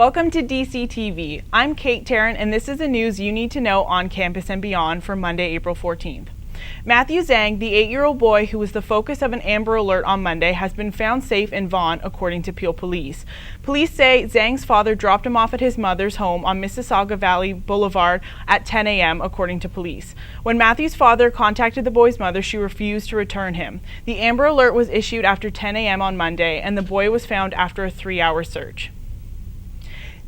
Welcome to DCTV. I'm Kate Tarrant, and this is the news you need to know on campus and beyond for Monday, April 14th. Matthew Zhang, the 8-year-old boy who was the focus of an Amber Alert on Monday, has been found safe in Vaughan, according to Peel Police. Police say Zhang's father dropped him off at his mother's home on Mississauga Valley Boulevard at 10 a.m., according to police. When Matthew's father contacted the boy's mother, she refused to return him. The Amber Alert was issued after 10 a.m. on Monday, and the boy was found after a 3-hour search.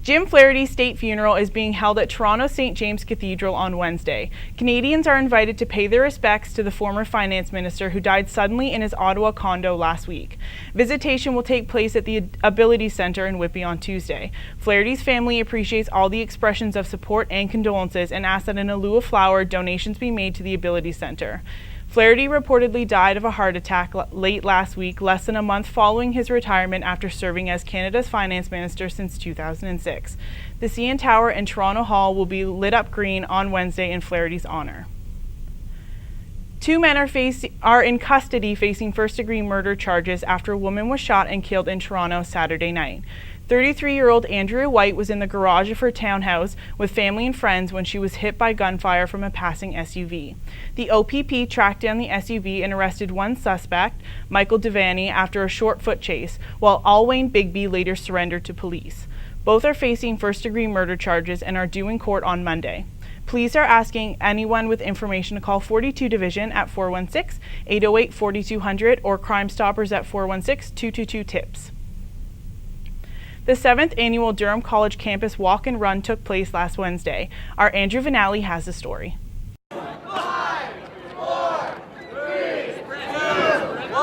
Jim Flaherty's state funeral is being held at Toronto St. James Cathedral on Wednesday. Canadians are invited to pay their respects to the former finance minister who died suddenly in his Ottawa condo last week. Visitation will take place at the Ability Centre in Whitby on Tuesday. Flaherty's family appreciates all the expressions of support and condolences and asks that in lieu of flower, donations be made to the Ability Centre. Flaherty reportedly died of a heart attack late last week, less than a month following his retirement after serving as Canada's finance minister since 2006. The CN Tower and Toronto Hall will be lit up green on Wednesday in Flaherty's honor. 2 men are in custody facing first-degree murder charges after a woman was shot and killed in Toronto Saturday night. 33-year-old Andrea White was in the garage of her townhouse with family and friends when she was hit by gunfire from a passing SUV. The OPP tracked down the SUV and arrested one suspect, Michael Devaney, after a short foot chase, while Alwayne Bigby later surrendered to police. Both are facing first-degree murder charges and are due in court on Monday. Police are asking anyone with information to call 42 Division at 416-808-4200 or Crime Stoppers at 416-222-TIPS. The 7th annual Durham College campus walk and run took place last Wednesday. Our Andrew Vanali has the story. 5, 4, 3, 2, 1, go!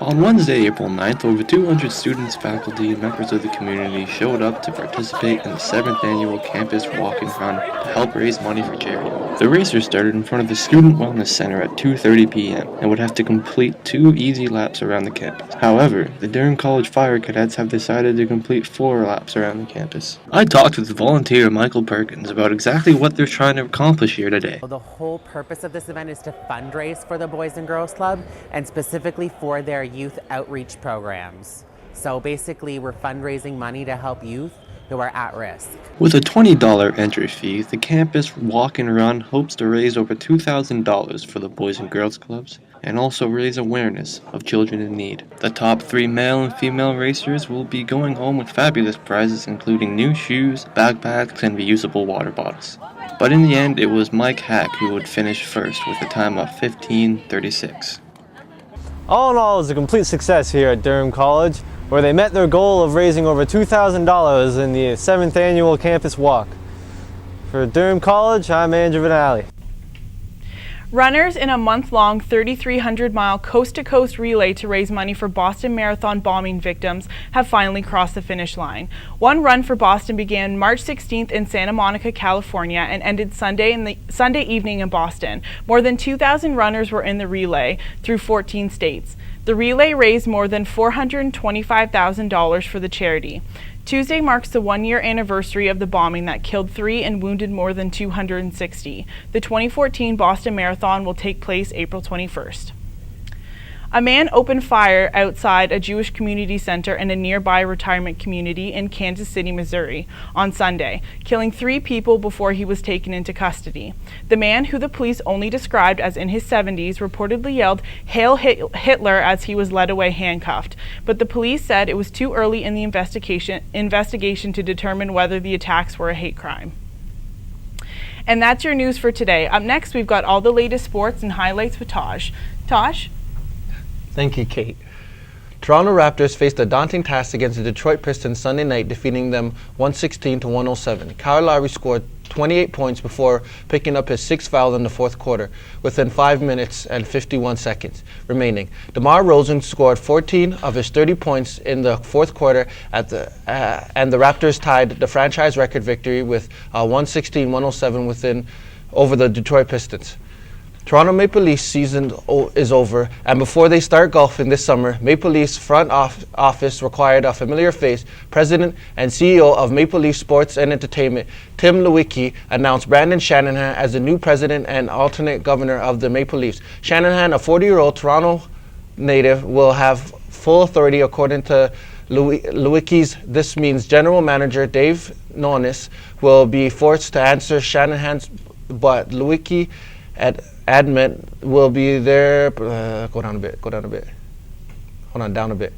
On Wednesday, April 9th, over 200 students, faculty, and members of the community showed up to participate in the 7th annual campus walk and run to help raise money for charity. The racers started in front of the Student Wellness Center at 2:30 p.m. and would have to complete 2 easy laps around the campus. However, the Durham College Fire Cadets have decided to complete 4 laps around the campus. I talked with volunteer Michael Perkins about exactly what they're trying to accomplish here today. The whole purpose of this event is to fundraise for the Boys and Girls Club and specifically for their youth outreach programs. So basically, we're fundraising money to help youth who are at risk. With a $20 entry fee, the campus walk and run hopes to raise over $2,000 for the Boys and Girls Clubs and also raise awareness of children in need. The top 3 male and female racers will be going home with fabulous prizes including new shoes, backpacks, and reusable water bottles. But in the end, it was Mike Hack who would finish first with a time of 15:36. All in all, it was a complete success here at Durham College, where they met their goal of raising over $2,000 in the 7th annual campus walk. For Durham College, I'm Andrew Vanali. Runners in a month-long 3,300-mile coast-to-coast relay to raise money for Boston Marathon bombing victims have finally crossed the finish line. One run for Boston began March 16th in Santa Monica, California, and ended Sunday evening in Boston. More than 2,000 runners were in the relay through 14 states. The relay raised more than $425,000 for the charity. Tuesday marks the 1-year anniversary of the bombing that killed 3 and wounded more than 260. The 2014 Boston Marathon will take place April 21st. A man opened fire outside a Jewish community center in a nearby retirement community in Kansas City, Missouri, on Sunday, killing 3 people before he was taken into custody. The man, who the police only described as in his 70s, reportedly yelled "Hail Hitler" as he was led away handcuffed, but the police said it was too early in the investigation to determine whether the attacks were a hate crime. And that's your news for today. Up next, we've got all the latest sports and highlights with Taj. Taj? Thank you, Kate. Toronto Raptors faced a daunting task against the Detroit Pistons Sunday night, defeating them 116-107. Kyle Lowry scored 28 points before picking up his 6th foul in the 4th quarter, within 5 minutes and 51 seconds remaining. DeMar DeRozan scored 14 of his 30 points in the 4th quarter, and the Raptors tied the franchise record victory with 116-107 over the Detroit Pistons. Toronto Maple Leafs season is over, and before they start golfing this summer, Maple Leafs front office required a familiar face. President and CEO of Maple Leaf Sports and Entertainment, Tim Lewicki, announced Brandon Shanahan as the new president and alternate governor of the Maple Leafs. Shanahan, a 40-year-old Toronto native, will have full authority according to Lewicki's. This means General Manager Dave Nonis will be forced to answer Shanahan's, but Lewicki admit will be there. Go down a bit. Hold on, down a bit.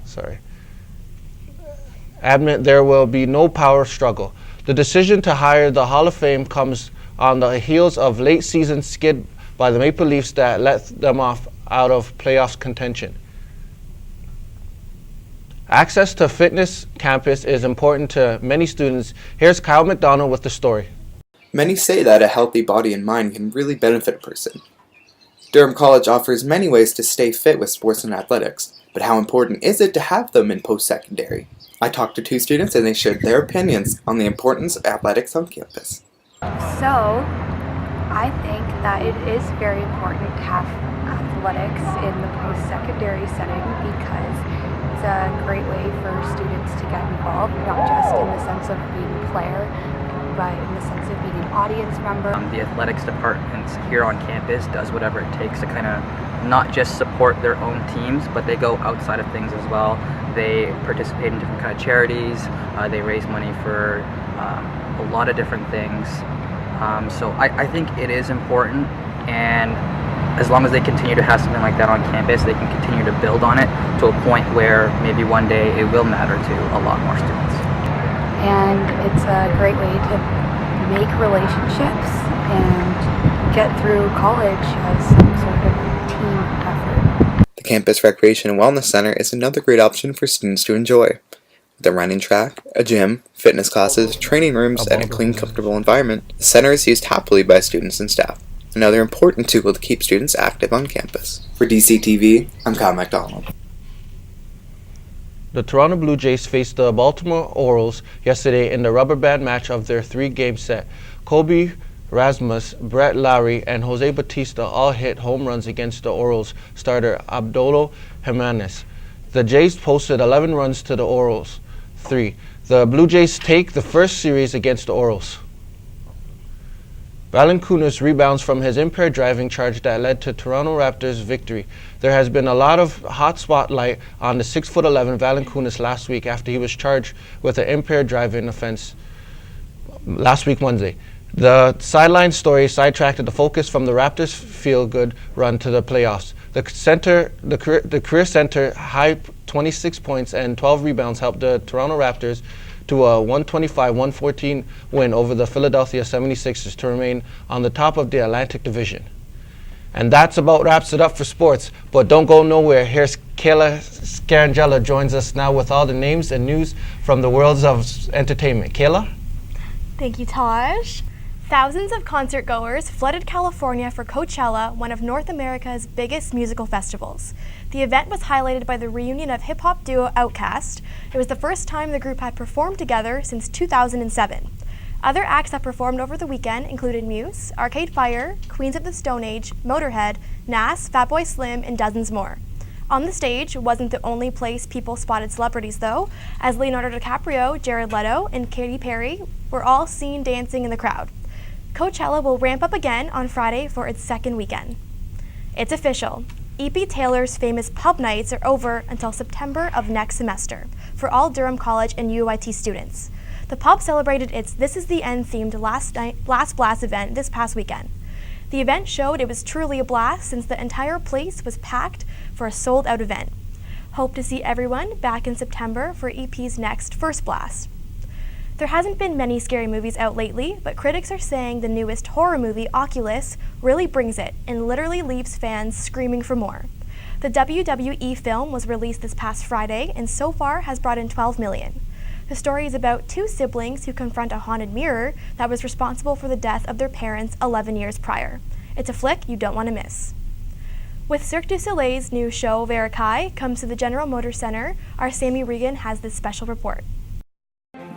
Sorry. Admit there will be no power struggle. The decision to hire the Hall of Fame comes on the heels of late season skid by the Maple Leafs that let them off out of playoffs contention. Access to fitness campus is important to many students. Here's Kyle McDonald with the story. Many say that a healthy body and mind can really benefit a person. Durham College offers many ways to stay fit with sports and athletics, but how important is it to have them in post-secondary? I talked to 2 students and they shared their opinions on the importance of athletics on campus. So, I think that it is very important to have athletics in the post-secondary setting because it's a great way for students to get involved, not just in the sense of being a player, but in the sense of being an audience member. The athletics department here on campus does whatever it takes to kind of not just support their own teams, but they go outside of things as well. They participate in different kind of charities. They raise money for a lot of different things. So I think it is important, and as long as they continue to have something like that on campus, they can continue to build on it to a point where maybe one day it will matter to a lot more students. And it's a great way to make relationships and get through college as some sort of team effort. The Campus Recreation and Wellness Center is another great option for students to enjoy. With a running track, a gym, fitness classes, training rooms, and a clean, comfortable environment, the center is used happily by students and staff. Another important tool to keep students active on campus. For DCTV, I'm Kyle McDonald. The Toronto Blue Jays faced the Baltimore Orioles yesterday in the rubber band match of their 3-game set. Kobe Rasmus, Brett Lowry, and Jose Bautista all hit home runs against the Orioles starter Abdolo Jimenez. The Jays posted 11 runs to the Orioles 3. The Blue Jays take the first series against the Orioles. Valanciunas rebounds from his impaired driving charge that led to Toronto Raptors' victory. There has been a lot of hot spotlight on the 6'11" Valanciunas last week after he was charged with an impaired driving offense last week Wednesday. The sideline story sidetracked the focus from the Raptors' feel-good run to the playoffs. The career center high 26 points and 12 rebounds helped the Toronto Raptors to a 125-114 win over the Philadelphia 76ers to remain on the top of the Atlantic Division. And that's about wraps it up for sports, but don't go nowhere. Here's Kayla Scarangella joins us now with all the names and news from the worlds of entertainment. Kayla? Thank you, Taj. Thousands of concert goers flooded California for Coachella, one of North America's biggest musical festivals. The event was highlighted by the reunion of hip-hop duo Outkast. It was the first time the group had performed together since 2007. Other acts that performed over the weekend included Muse, Arcade Fire, Queens of the Stone Age, Motorhead, Nas, Fatboy Slim, and dozens more. On the stage wasn't the only place people spotted celebrities, though, as Leonardo DiCaprio, Jared Leto, and Katy Perry were all seen dancing in the crowd. Coachella will ramp up again on Friday for its second weekend. It's official. E.P. Taylor's famous pub nights are over until September of next semester for all Durham College and UIT students. The pub celebrated its This Is the End themed Last Blast event this past weekend. The event showed it was truly a blast since the entire place was packed for a sold-out event. Hope to see everyone back in September for EP's next First Blast. There hasn't been many scary movies out lately, but critics are saying the newest horror movie, Oculus, really brings it and literally leaves fans screaming for more. The WWE film was released this past Friday and so far has brought in $12 million. The story is about 2 siblings who confront a haunted mirror that was responsible for the death of their parents 11 years prior. It's a flick you don't want to miss. With Cirque du Soleil's new show, Verikai, comes to the General Motors Center, our Sammy Regan has this special report.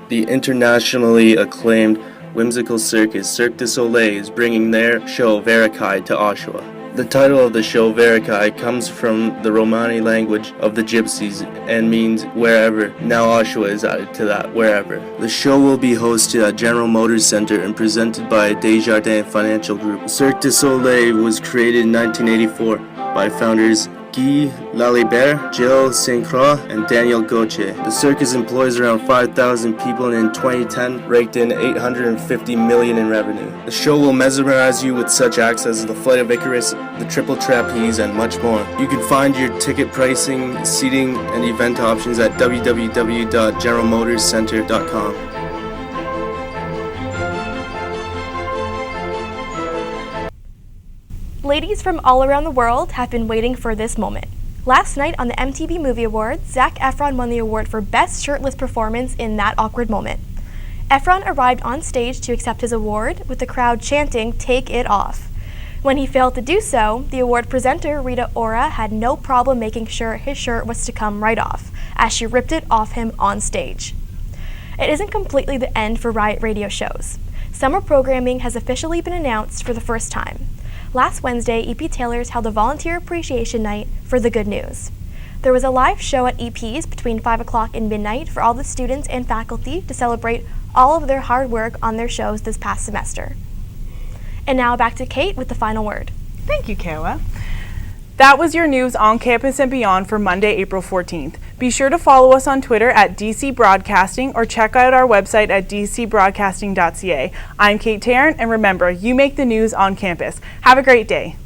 The internationally acclaimed whimsical circus Cirque du Soleil is bringing their show Verikai to Oshawa. The title of the show Verikai comes from the Romani language of the Gypsies and means wherever. Now Oshawa is added to that, wherever. The show will be hosted at General Motors Center and presented by Desjardins Financial Group. Cirque du Soleil was created in 1984 by founders Guy Lalibert, Jill St. Croix, and Daniel Gauthier. The circus employs around 5,000 people and in 2010 raked in $850 million in revenue. The show will mesmerize you with such acts as the Flight of Icarus, the Triple Trapeze, and much more. You can find your ticket pricing, seating, and event options at www.generalmotorscenter.com. Ladies from all around the world have been waiting for this moment. Last night on the MTV Movie Awards, Zac Efron won the award for Best Shirtless Performance in That Awkward Moment. Efron arrived on stage to accept his award, with the crowd chanting, "Take it off." When he failed to do so, the award presenter, Rita Ora, had no problem making sure his shirt was to come right off, as she ripped it off him on stage. It isn't completely the end for Riot Radio shows. Summer programming has officially been announced for the first time. Last Wednesday, EP Taylors held a volunteer appreciation night for The Good News. There was a live show at EP's between 5 o'clock and midnight for all the students and faculty to celebrate all of their hard work on their shows this past semester. And now back to Kate with the final word. Thank you, Kayla. That was your news on campus and beyond for Monday, April 14th. Be sure to follow us on Twitter at DC Broadcasting or check out our website at dcbroadcasting.ca. I'm Kate Tarrant, and remember, you make the news on campus. Have a great day.